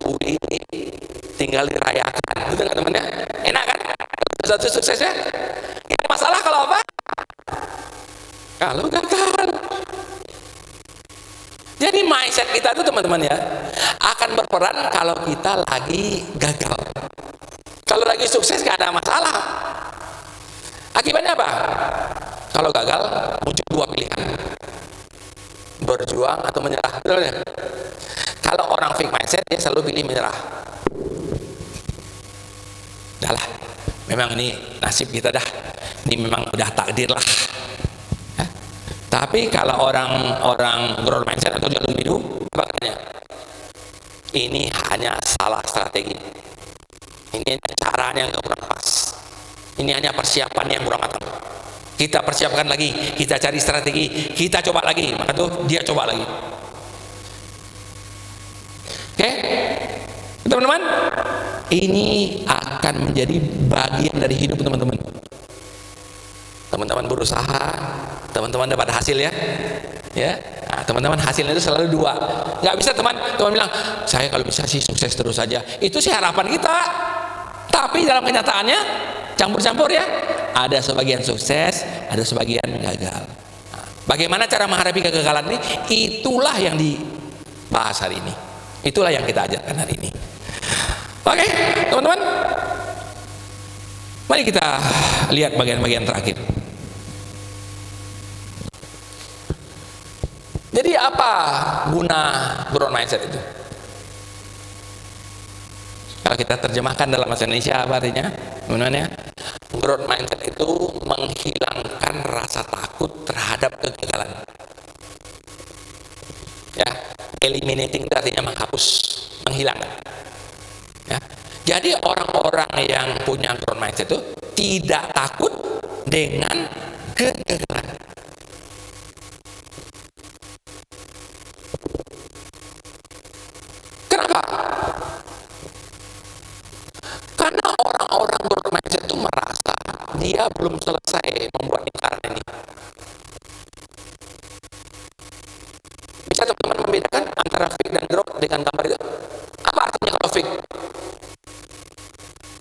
disuguhi, tinggal dirayakan. Betul nggak teman-teman? Enak kan? Satu suksesnya. Yang masalah kalau apa? Kalau gagal. Jadi mindset kita itu teman-teman ya akan berperan kalau kita lagi gagal. Kalau lagi sukses gak ada masalah. Akibatnya apa? Kalau gagal muncul dua pilihan, berjuang atau menyerah. Betul ya? Kalau orang fixed mindset dia selalu pilih menyerah. Udahlah, memang ini nasib kita dah. Ini memang udah takdir lah. Tapi kalau orang growth mindset atau jalur biru, apa katanya? Ini hanya salah strategi. Ini hanya caranya yang kurang pas. Ini hanya persiapan yang kurang matang. Kita persiapkan lagi, kita cari strategi, kita coba lagi, maka tuh dia coba lagi. Oke, teman-teman, ini akan menjadi bagian dari hidup teman-teman. Teman-teman berusaha, teman-teman dapat hasil ya. Nah, teman-teman hasilnya itu selalu dua. Nggak bisa teman bilang, saya kalau bisa sih sukses terus saja. Itu sih harapan kita. Tapi dalam kenyataannya campur-campur ya. Ada sebagian sukses, ada sebagian gagal. Nah, bagaimana cara menghadapi kegagalan ini? Itulah yang dibahas hari ini. Itulah yang kita ajarkan hari ini. Oke, teman-teman. Mari kita lihat bagian-bagian terakhir. Jadi apa guna growth mindset itu? Kalau kita terjemahkan dalam bahasa Indonesia apa artinya? Sebenarnya growth mindset itu menghilangkan rasa takut terhadap kegagalan. Ya, eliminating itu artinya menghapus, menghilangkan. Ya. Jadi orang-orang yang punya growth mindset itu tidak takut dengan kegagalan. Kenapa? Karena orang-orang growth mindset itu merasa dia belum selesai membuat lingkaran ini. Bisa teman-teman membedakan antara fake dan growth dengan gambar itu? Apa artinya kalau fake?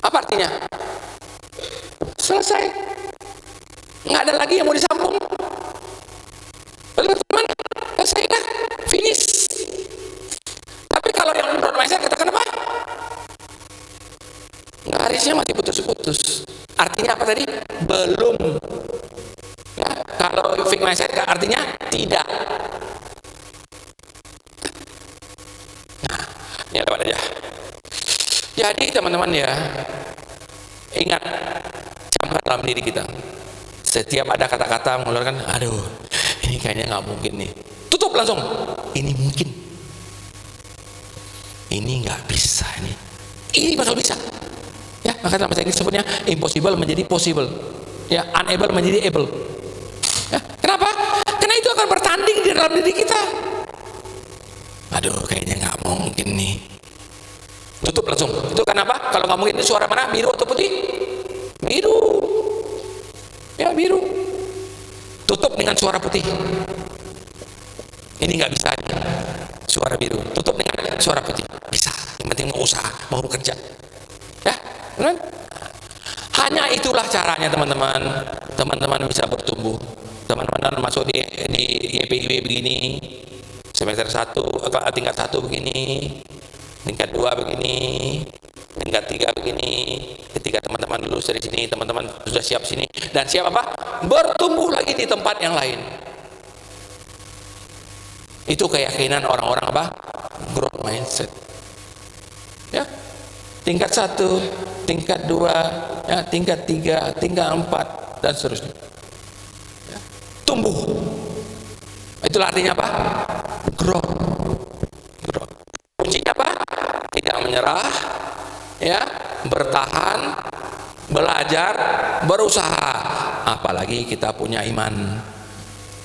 Apa artinya? Selesai. Nggak ada lagi yang mau disambung. Teman-teman, selesai dah, finish. Tapi kalau yang growth mindset katakan apa? Garisnya masih putus-putus. Artinya apa tadi? Belum. Ya, kalau fixed mindset artinya tidak. Nah, ini lewat aja. Jadi teman-teman ya, ingat, camkan dalam diri kita. Setiap ada kata-kata mengeluarkan, aduh, ini kayaknya nggak mungkin nih. Tutup langsung. Ini mungkin. Ini nggak bisa nih. Ini bakal bisa. Ya, maka dalam bahasa Inggris sebutnya impossible menjadi possible. Ya, unable menjadi able. Ya, kenapa? Karena itu akan bertanding di dalam diri kita. Aduh, kayaknya nggak mungkin nih. Tutup langsung. Itu kenapa? Kalau nggak mungkin itu suara mana? Biru atau putih? Biru. Ya, biru. Tutup dengan suara putih. Ini nggak bisa nih. Suara biru. Tutup dengan suara putih. Bisa. Yang penting mau usaha, mau bekerja. Ya. Hanya itulah caranya teman-teman. Teman-teman bisa bertumbuh. Teman-teman masuk di YPIW begini, semester 1 tingkat 1 begini, tingkat 2 begini, tingkat 3 begini. Ketika teman-teman lulus dari sini, teman-teman sudah siap sini dan siap apa? Bertumbuh lagi di tempat yang lain. Itu keyakinan orang-orang apa? Growth mindset. Ya. Tingkat 1, tingkat 2, ya, tingkat 3, tingkat 4 dan seterusnya. Ya. Tumbuh. Itulah artinya apa? Growth. Growth. Kuncinya apa? Tidak menyerah, ya, bertahan, belajar, berusaha. Apalagi kita punya iman,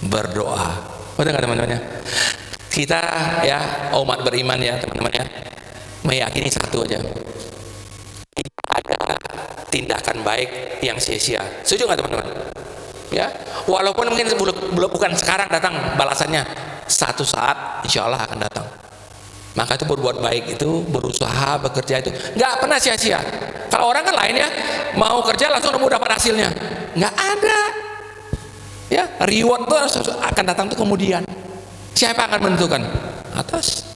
berdoa. Betul nggak teman-teman ya? Kita ya umat beriman ya teman-teman ya, meyakini satu aja. Tidak ada tindakan baik yang sia-sia. Setuju nggak teman-teman? Ya, walaupun mungkin bukan sekarang datang balasannya, satu saat insya Allah akan datang. Maka itu berbuat baik itu, berusaha, bekerja itu nggak pernah sia-sia. Kalau orang kan lain ya, mau kerja langsung dapat hasilnya, nggak ada. Ya, reward itu akan datang tuh kemudian. Siapa akan menentukan? Atas.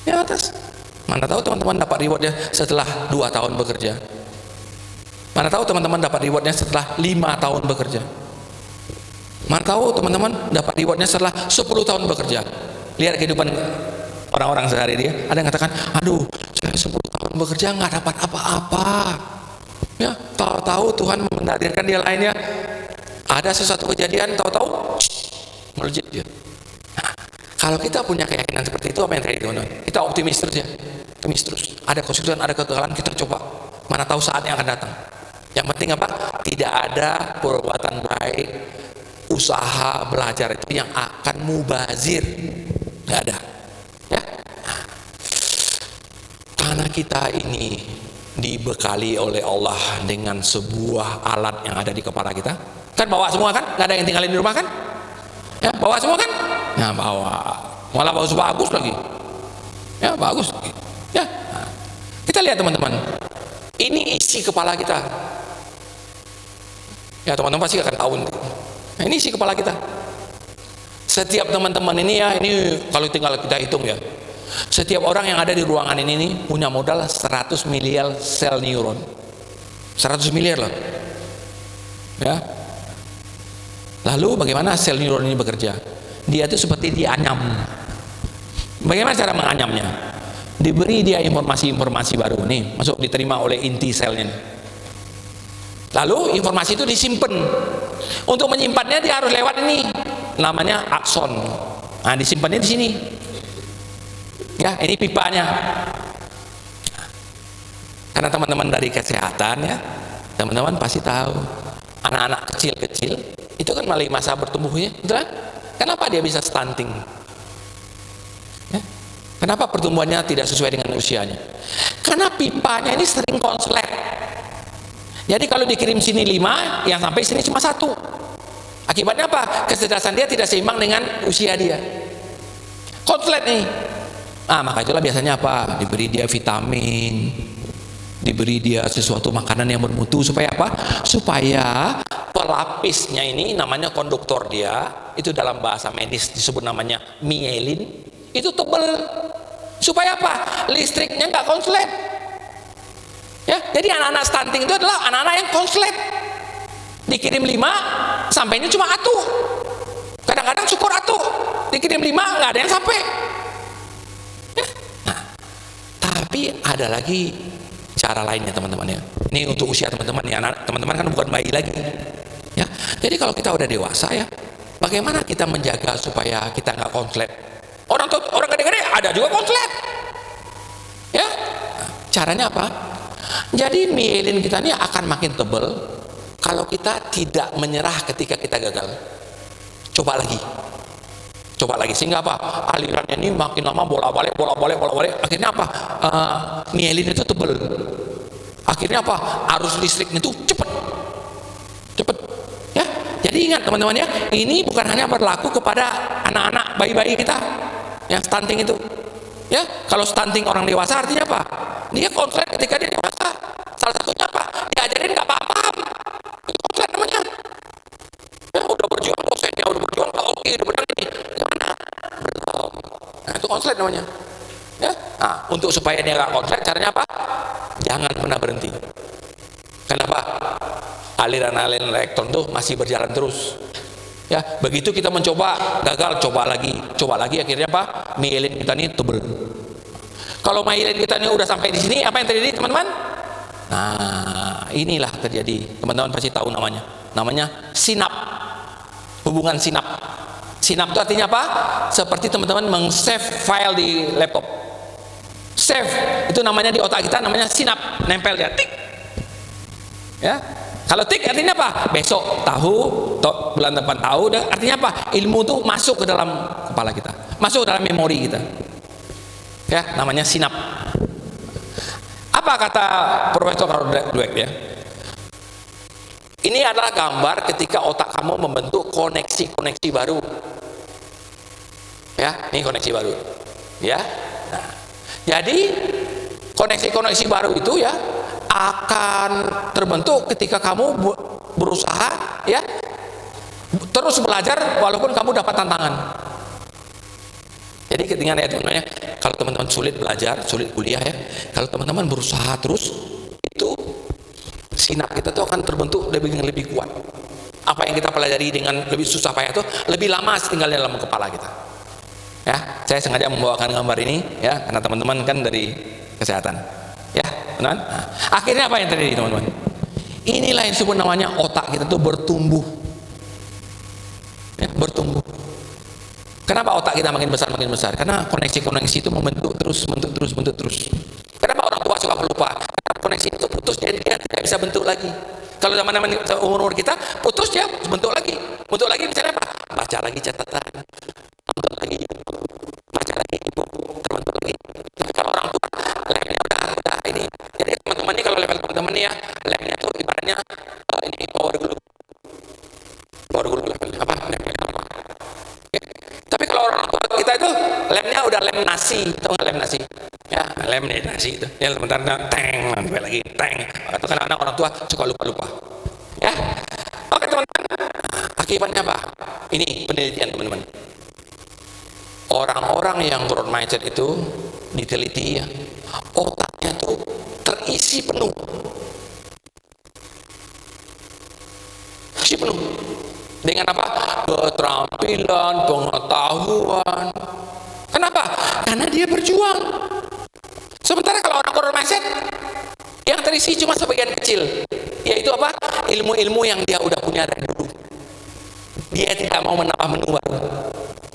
Ya atas. Mana tahu teman-teman dapat rewardnya setelah 2 tahun bekerja. Mana tahu teman-teman dapat rewardnya setelah 5 tahun bekerja. Mana tahu teman-teman dapat rewardnya setelah 10 tahun bekerja. Lihat kehidupan orang-orang sehari dia, ada yang katakan, aduh saya 10 tahun bekerja nggak dapat apa-apa. Ya, tahu-tahu Tuhan menakdirkan dia lainnya, ada sesuatu kejadian, tahu-tahu melejit dia. Nah, kalau kita punya keyakinan seperti itu, apa yang terjadi teman-teman? Kita optimis terus ya, optimis terus. Ada kesulitan, ada kegagalan, kita coba. Mana tahu saatnya akan datang. Yang penting apa? Tidak ada perbuatan baik, usaha, belajar itu yang akan mubazir. Nggak ada. Ya. Karena kita ini dibekali oleh Allah dengan sebuah alat yang ada di kepala kita. Kan bawa semua kan? Nggak ada yang tinggalin di rumah kan? Ya, bawa semua kan? Ya, bawa. Malah bagus lagi. Ya, bagus lagi. Ya. Nah, kita lihat teman-teman. Ini isi kepala kita. Ya, teman-teman pasti akan tahu. Nah, ini isi kepala kita. Setiap teman-teman ini ya, ini kalau tinggal kita hitung ya, setiap orang yang ada di ruangan ini nih, punya modal 100 miliar sel neuron. 100 miliar loh. Ya. Lalu bagaimana sel neuron ini bekerja? Dia itu seperti dianyam. Bagaimana cara menganyamnya? Diberi dia informasi-informasi baru nih, masuk diterima oleh inti selnya. Lalu informasi itu disimpan. Untuk menyimpannya dia harus lewat ini, namanya akson. Nah, disimpannya di sini. Ya, ini pipanya. Karena teman-teman dari kesehatan ya, teman-teman pasti tahu anak-anak kecil-kecil itu kan melalui masa bertumbuhnya, betul kan? Kenapa dia bisa stunting? Ya? Kenapa pertumbuhannya tidak sesuai dengan usianya? Karena pipanya ini sering konslet. Jadi kalau dikirim sini 5, yang sampai sini cuma 1. Akibatnya apa? Kecerdasan dia tidak seimbang dengan usia dia. Konslet nih. Ah, maka itulah biasanya apa? Diberi dia vitamin, diberi dia sesuatu makanan yang bermutu supaya apa? Supaya pelapisnya ini namanya konduktor dia, itu dalam bahasa medis disebut namanya mielin, itu tebal. Supaya apa? Listriknya nggak konslet. Ya, jadi anak-anak stunting itu adalah anak-anak yang konslet. Dikirim 5, sampainya cuma atuh. Kadang-kadang syukur atuh. Dikirim 5, nggak ada yang sampai. Ya. Nah, tapi ada lagi cara lainnya teman-teman ya. Ini untuk usia teman-teman ya, teman-teman kan bukan bayi lagi. Ya, jadi kalau kita udah dewasa ya, bagaimana kita menjaga supaya kita nggak konslet? Orang gede-gede ada juga konslet. Ya, nah, caranya apa? Jadi mielin kita ini akan makin tebal kalau kita tidak menyerah ketika kita gagal. Coba lagi sehingga apa? Alirannya ini makin lama bolak-balik. Akhirnya apa? Mielin itu tebal. Akhirnya apa? Arus listriknya itu cepet. Ya. Jadi ingat teman-teman ya, ini bukan hanya berlaku kepada anak-anak bayi-bayi kita yang stunting itu. Ya, kalau stunting orang dewasa artinya apa? Dia konslet ketika dia dewasa. Salah satunya apa? Diajarin nggak paham. Konslet namanya. Ya, udah berjuang dosennya, udah berjuang Pak Oki, udah berjuang ini. Gimana? Belum. Nah, itu konslet namanya. Ya. Nah, untuk supaya dia nggak konslet, caranya apa? Jangan pernah berhenti. Kenapa? Aliran-aliran elektron tuh masih berjalan terus. Ya, begitu kita mencoba gagal, coba lagi, akhirnya apa? Mielin kita ini tebel. Kalau mielin kita ini udah sampai di sini, apa yang terjadi teman-teman? Nah, inilah terjadi. Teman-teman pasti tahu namanya sinap. Hubungan sinap. Sinap itu artinya apa? Seperti teman-teman meng-save file di laptop. Save itu namanya di otak kita namanya sinap, nempel dia, tik. Ya. Kalau tik artinya apa? Besok tahu, bulan depan tahu, artinya apa? Ilmu itu masuk ke dalam kepala kita, masuk ke dalam memori kita. Ya, namanya sinap. Apa kata Profesor Carol Dweck ya? Ini adalah gambar ketika otak kamu membentuk koneksi-koneksi baru. Ya, ini koneksi baru. Ya. Nah, Jadi koneksi-koneksi baru itu ya akan terbentuk ketika kamu berusaha ya terus belajar walaupun kamu dapat tantangan. Jadi ketika ya teman-teman, kalau teman-teman sulit belajar, sulit kuliah ya, kalau teman-teman berusaha terus, itu sinar kita tuh akan terbentuk lebih kuat. Apa yang kita pelajari dengan lebih susah payah itu lebih lama tinggal dalam kepala kita. Ya, saya sengaja membawakan gambar ini ya, karena teman-teman kan dari kesehatan. Ya, benar? Nah, akhirnya apa yang terjadi teman-teman? Inilah yang disebut namanya otak kita tuh bertumbuh. Ya, bertumbuh. Kenapa otak kita makin besar? Karena koneksi-koneksi itu membentuk terus. Kenapa orang tua suka lupa? Karena koneksi itu putus, jadi dia tidak bisa bentuk lagi. Kalau zaman umur kita putus, dia bentuk lagi misalnya apa? Baca lagi catatan, nonton lagi, baca lagi buku, terbentuk lagi. Tapi kalau orang tua lemnya udah ini, jadi teman-teman ini kalau level teman-teman ya lemnya tuh ibaratnya ini power glue levelnya apa? Lemnya apa? Tapi kalau orang tua kita itu lemnya udah lem nasi, tahu nggak lem nasi? Ya, lem nasi itu. Ya sebentar teng, sampai lagi teng. Atau kadang-kadang orang tua suka lupa. Ya, oke teman-teman. Akibatnya apa? Ini penelitian teman-teman. Orang-orang yang growth mindset itu diteliti ya, otaknya tuh terisi penuh. Dengan apa? Keterampilan, pengetahuan. Kenapa? Karena dia berjuang. Sementara kalau orang growth mindset yang terisi cuma sebagian kecil, yaitu apa? Ilmu-ilmu yang dia udah punya dari dulu. Dia tidak mau menambah menu baru.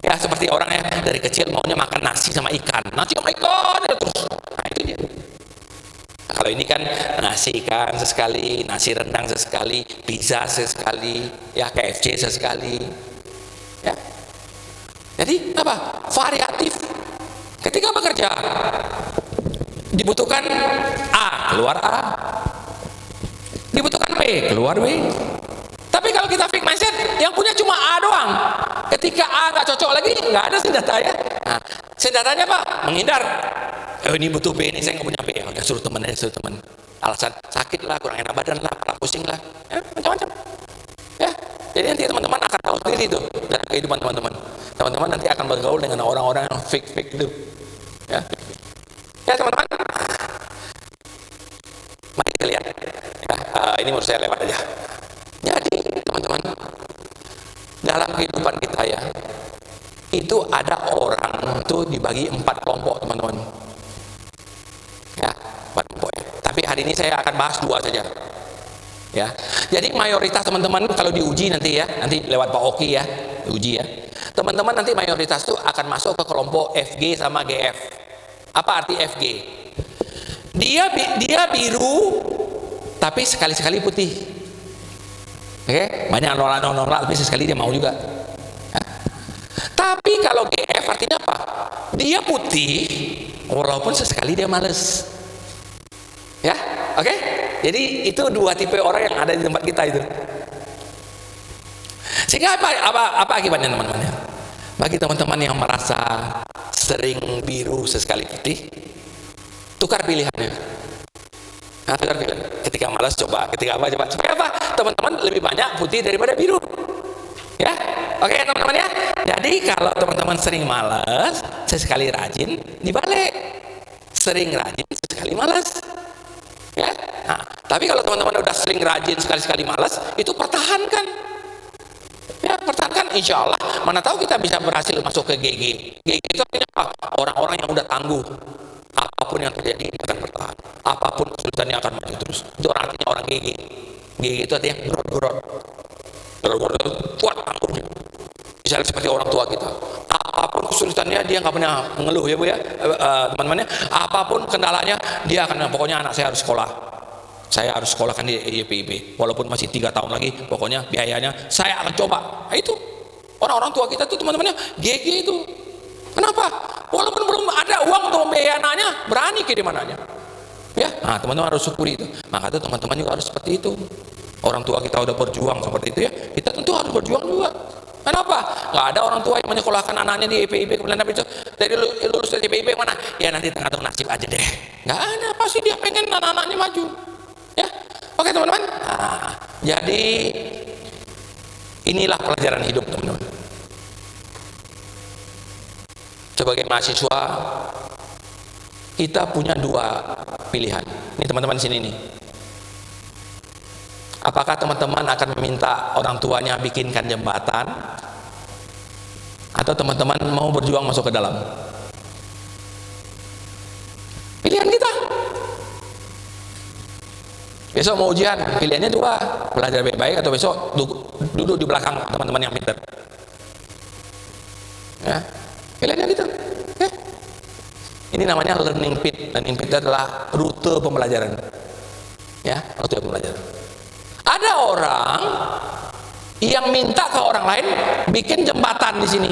Ya seperti orang yang dari kecil maunya makan nasi sama ikan ya terus. Nah itu dia. Kalau ini kan nasi ikan sesekali, nasi rendang sesekali, pizza sesekali, ya KFC sesekali. Ya. Jadi apa? Variatif. Ketika bekerja dibutuhkan A, keluar A. Dibutuhkan B, keluar B. Tapi kalau kita fixed mindset, yang punya cuma A doang. Ketika A nggak cocok lagi, nggak ada senjata ya. Nah, senjatanya apa? Menghindar. Ini butuh B, ini saya nggak punya B. Udah suruh teman. Alasan sakit lah, kurang enak badan lah, kepala pusing lah, ya, macam-macam. Ya, jadi nanti teman-teman akan tahu sendiri itu dalam kehidupan teman-teman. Teman-teman nanti akan bergaul dengan orang-orang yang fake itu. Ya teman-teman. Mari kita lihat. Ya, ini menurut saya lewat aja. Jadi teman-teman, dalam kehidupan kita ya, itu ada orang tuh dibagi 4 kelompok teman-teman. Ya, 4 kelompok ya. Tapi hari ini saya akan bahas 2 saja. Ya, jadi mayoritas teman-teman kalau diuji nanti ya, nanti lewat Pak Oki ya, diuji ya. Teman-teman nanti mayoritas tuh akan masuk ke kelompok FG sama GF. Apa arti FG? Dia biru, tapi sekali-sekali putih. Oke, banyak nolak, tapi sekali dia mau juga. Tapi kalau GF artinya apa? Dia putih, walaupun sesekali dia males. Ya, oke? Jadi itu 2 tipe orang yang ada di tempat kita itu. Sehingga apa akibatnya teman-teman? Bagi teman-teman yang merasa sering biru sesekali putih, tukar pilihannya. Nah, tukar pilihan. Ketika malas coba, ketika apa coba. Supaya apa? Teman-teman lebih banyak putih daripada biru. Ya, oke teman-teman ya. Jadi kalau teman-teman sering malas, sesekali rajin, dibalik. Sering rajin, sesekali malas. Ya, nah, tapi kalau teman-teman udah sering rajin sekali-sekali malas, itu pertahankan. Ya, pertahankan, insya Allah. Mana tahu kita bisa berhasil masuk ke GG. GG itu artinya apa? Orang-orang yang udah tangguh. Apapun yang terjadi dia akan bertahan. Apapun kesulitannya akan maju terus. Itu artinya orang GG. GG itu artinya growth. Kuat tangguhnya. Misalnya seperti orang tua kita. Apapun kesulitannya dia nggak pernah mengeluh ya Bu ya, teman-temannya. Apapun kendalanya dia akan, pokoknya anak saya harus sekolah. Saya harus sekolahkan di YPIB. Walaupun masih 3 tahun lagi, pokoknya biayanya saya akan coba. Nah, itu orang-orang tua kita tuh teman-temannya GG itu. Kenapa? Walaupun belum ada uang untuk membiayai anaknya, berani ke di mananya. Ya, nah teman-teman harus syukuri itu. Maka tuh teman-teman juga harus seperti itu. Orang tua kita udah berjuang seperti itu ya, kita tentu harus berjuang juga. Kenapa? Nggak ada orang tua yang menyekolahkan anaknya di IPB, kemudian habis itu dari lulus dari IPB mana? Ya nanti tengah nasib aja deh. Nggak ada, pasti dia pengen anak-anaknya maju. Ya, oke teman-teman. Nah, jadi inilah pelajaran hidup teman-teman. Sebagai mahasiswa, kita punya dua pilihan. Ini teman-teman sini nih. Apakah teman-teman akan meminta orang tuanya bikinkan jembatan, atau teman-teman mau berjuang masuk ke dalam? Pilihan kita. Besok mau ujian, pilihannya dua, belajar baik-baik atau besok duduk di belakang teman-teman yang pintar. Ya, pilihannya gitu. Ya. Ini namanya learning pit. Learning pit adalah rute pembelajaran. Ya, rute pembelajaran. Ada orang yang minta ke orang lain bikin jembatan di sini.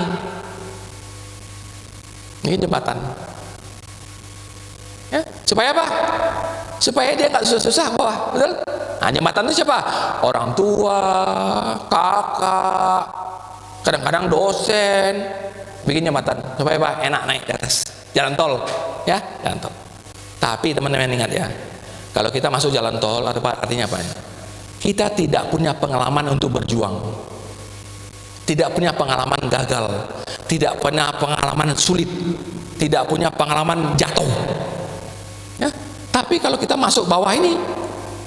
Ini jembatan. Ya, supaya apa? Supaya dia nggak susah-susah bawah, betul? Nah, jembatan itu siapa? Orang tua, kakak, kadang-kadang dosen bikin jembatan supaya apa? Enak naik di atas jalan tol, ya, jalan tol. Tapi teman-teman ingat ya, kalau kita masuk jalan tol, artinya apa? Kita tidak punya pengalaman untuk berjuang, tidak punya pengalaman gagal, tidak punya pengalaman sulit, tidak punya pengalaman jatuh. Ya, tapi kalau kita masuk bawah ini,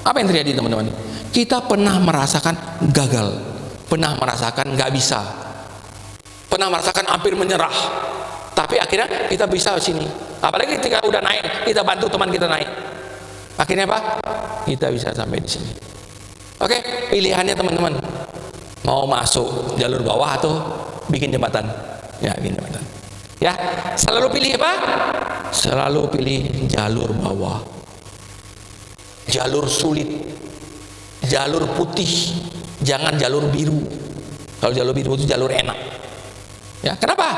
apa yang terjadi teman-teman? Kita pernah merasakan gagal, pernah merasakan nggak bisa, pernah merasakan hampir menyerah, tapi akhirnya kita bisa di sini. Apalagi ketika udah naik, kita bantu teman kita naik. Akhirnya apa? Kita bisa sampai di sini. Oke, pilihannya teman-teman, mau masuk jalur bawah atau bikin jembatan? Ya, bikin jembatan. Ya, selalu pilih apa? Selalu pilih jalur bawah, jalur sulit, jalur putih, jangan jalur biru. Kalau jalur biru itu jalur enak. Ya, kenapa?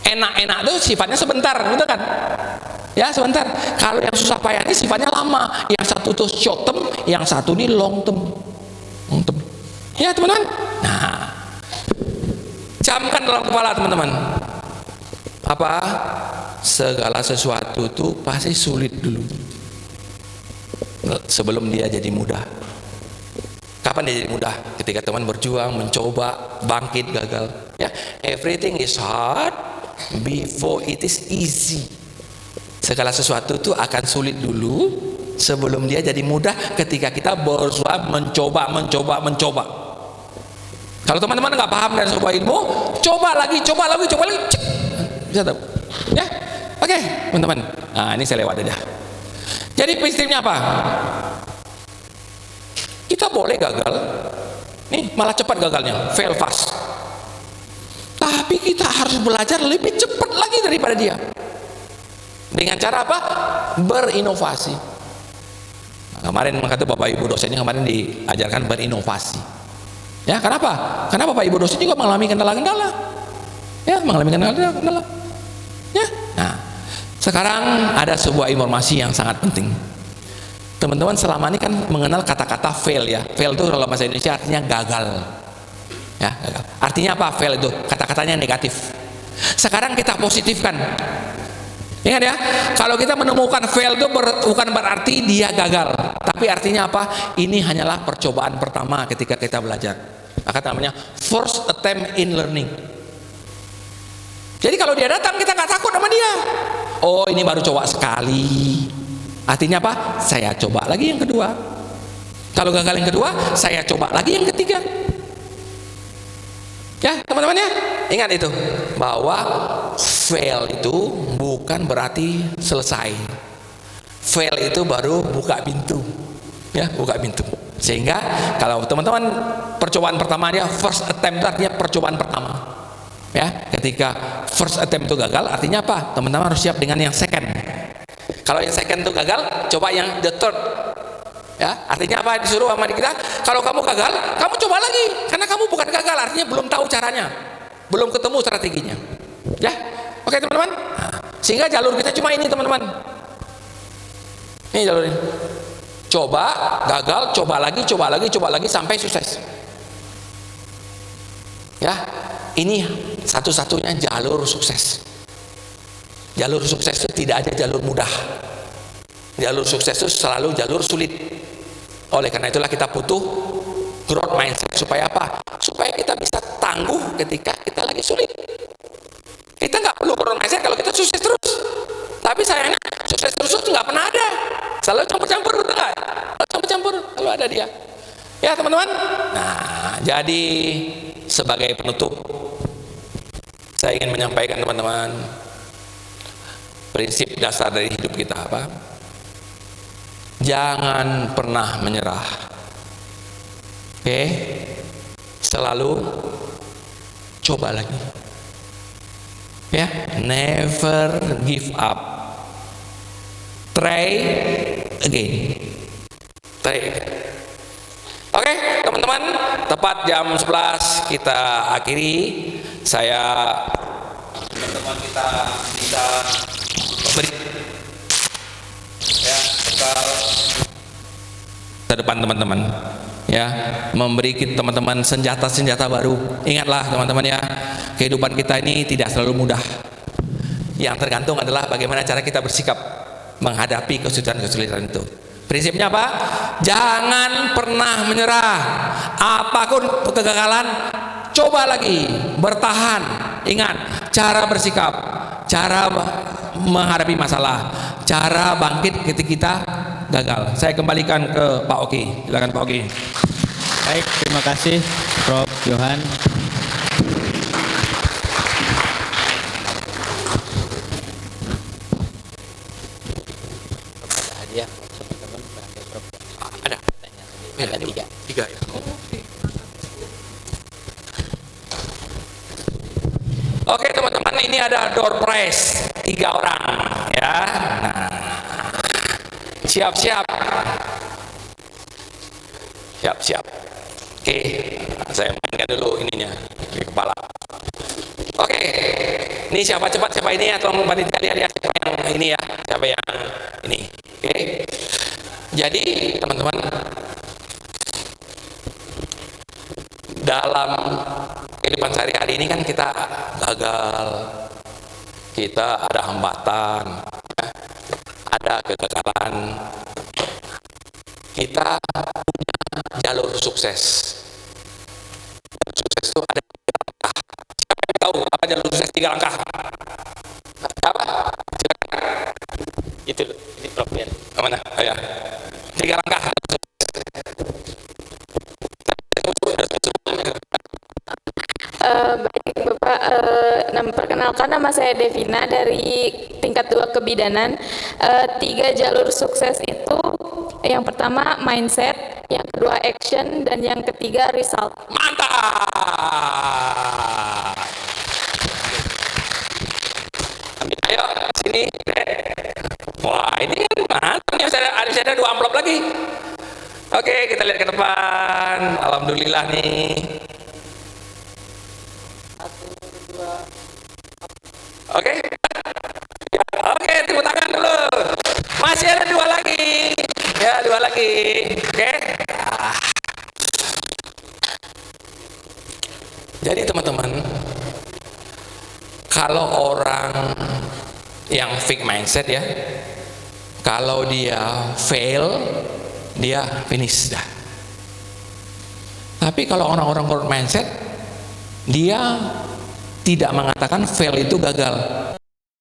Enak-enak itu sifatnya sebentar, betul kan? Ya, sebentar. Kalau yang susah payah ini sifatnya lama. Yang satu itu short term, yang satu ini long term. Long term. Ya, teman-teman. Nah, camkan dalam kepala teman-teman. Apa? Segala sesuatu itu pasti sulit dulu sebelum dia jadi mudah. Kapan dia jadi mudah? Ketika teman berjuang, mencoba, bangkit, gagal. Ya, everything is hard before it is easy. Segala sesuatu itu akan sulit dulu sebelum dia jadi mudah ketika kita berusaha mencoba. Kalau teman-teman nggak paham dari sebuah ilmu, coba lagi, cek. Bisa tahu? Ya, oke, teman-teman. Nah, ini saya lewat aja. Jadi prinsipnya apa? Kita boleh gagal, nih malah cepat gagalnya, fail fast. Tapi kita harus belajar lebih cepat lagi daripada dia. Dengan cara apa? Berinovasi. Nah, kemarin kata Bapak Ibu dosennya kemarin diajarkan berinovasi. Ya, kenapa? Karena Bapak Ibu dosen juga mengalami kendala-kendala. Ya, mengalami kendala-kendala. Ya. Nah, sekarang ada sebuah informasi yang sangat penting. Teman-teman selama ini kan mengenal kata-kata fail ya. Fail itu dalam bahasa Indonesia artinya gagal. Ya, gagal. Artinya apa fail itu? Kata-katanya negatif. Sekarang kita positifkan. Ingat ya, kalau kita menemukan fail itu bukan berarti dia gagal, tapi artinya apa? Ini hanyalah percobaan pertama ketika kita belajar. Maka namanya first attempt in learning. Jadi kalau dia datang kita nggak takut sama dia. Oh, ini baru coba sekali. Artinya apa? Saya coba lagi yang kedua. Kalau gagal yang kedua, saya coba lagi yang ketiga. Ya, teman-teman ya, ingat itu bahwa fail itu bukan berarti selesai. Fail itu baru buka pintu. Ya, buka pintu. Sehingga kalau teman-teman percobaan pertama dia first attempt, artinya percobaan pertama. Ya, ketika first attempt itu gagal, artinya apa? Teman-teman harus siap dengan yang second. Kalau yang second itu gagal, coba yang the third. Ya, artinya apa? Disuruh sama kita, kalau kamu gagal, kamu coba lagi. Karena kamu bukan gagal, artinya belum tahu caranya, belum ketemu strateginya. Ya, oke teman-teman. Nah, sehingga jalur kita cuma ini teman-teman. Ini jalur ini. Coba, gagal, coba lagi sampai sukses. Ya, ini satu-satunya jalur sukses. Jalur sukses itu tidak ada jalur mudah. Jalur sukses itu selalu jalur sulit. Oleh karena itulah kita butuh growth mindset. Supaya apa? Supaya kita bisa tangguh ketika kita lagi sulit. Kita nggak perlu growth mindset kalau kita sukses terus. Tapi sayangnya sukses terus itu nggak pernah ada. Selalu campur-campur, betul nggak? Campur-campur, selalu ada dia. Ya teman-teman. Nah, jadi sebagai penutup, saya ingin menyampaikan teman-teman, prinsip dasar dari hidup kita apa? Jangan pernah menyerah. Oke? Selalu coba lagi. Ya, never give up. Try again. Try again. Oke, teman-teman, tepat jam 11 kita akhiri. Saya teman-teman kita bisa beri ya bekal ke depan teman-teman, ya, memberi teman-teman senjata-senjata baru. Ingatlah teman-teman ya, kehidupan kita ini tidak selalu mudah. Yang tergantung adalah bagaimana cara kita bersikap menghadapi kesulitan-kesulitan itu. Prinsipnya apa? Jangan pernah menyerah. Apapun kegagalan, coba lagi, bertahan. Ingat, cara bersikap, cara menghadapi masalah, cara bangkit ketika kita gagal. Saya kembalikan ke Pak Oki. Silakan Pak Oki. Baik, terima kasih Prof. Johan. Ada tiga ya. Oke teman-teman, ini ada door prize 3 orang ya. Nah, siap-siap. Oke, saya mainkan dulu ininya di kepala. Oke, ini siapa cepat, siapa ini, atau panitia lihat ya siapa yang ini ya, siapa yang ini. Oke, jadi teman-teman, dalam kehidupan sehari-hari ini kan kita gagal, kita ada hambatan, ada kegagalan. Kita punya jalur sukses. Jalur sukses itu ada 3 langkah. Siapa yang tahu apa jalur sukses 3 langkah? Apa? Itu ini Prof. Mana? Oh, ya. 3 langkah. Baik Bapak, perkenalkan nama saya Devina dari tingkat 2 kebidanan. 3 jalur sukses itu, yang pertama mindset, yang kedua action, dan yang ketiga result. Mantap. Ayo sini. Wah, ini mantap nih, ada 2 amplop lagi. Oke, kita lihat ke depan. Alhamdulillah nih. Oke, ya, oke, tepuk tangan dulu. Masih ada 2 lagi, ya 2 lagi. Oke. Jadi teman-teman, kalau orang yang fixed mindset ya, kalau dia fail, dia finish dah. Tapi kalau orang-orang growth mindset, dia tidak mengatakan fail itu gagal,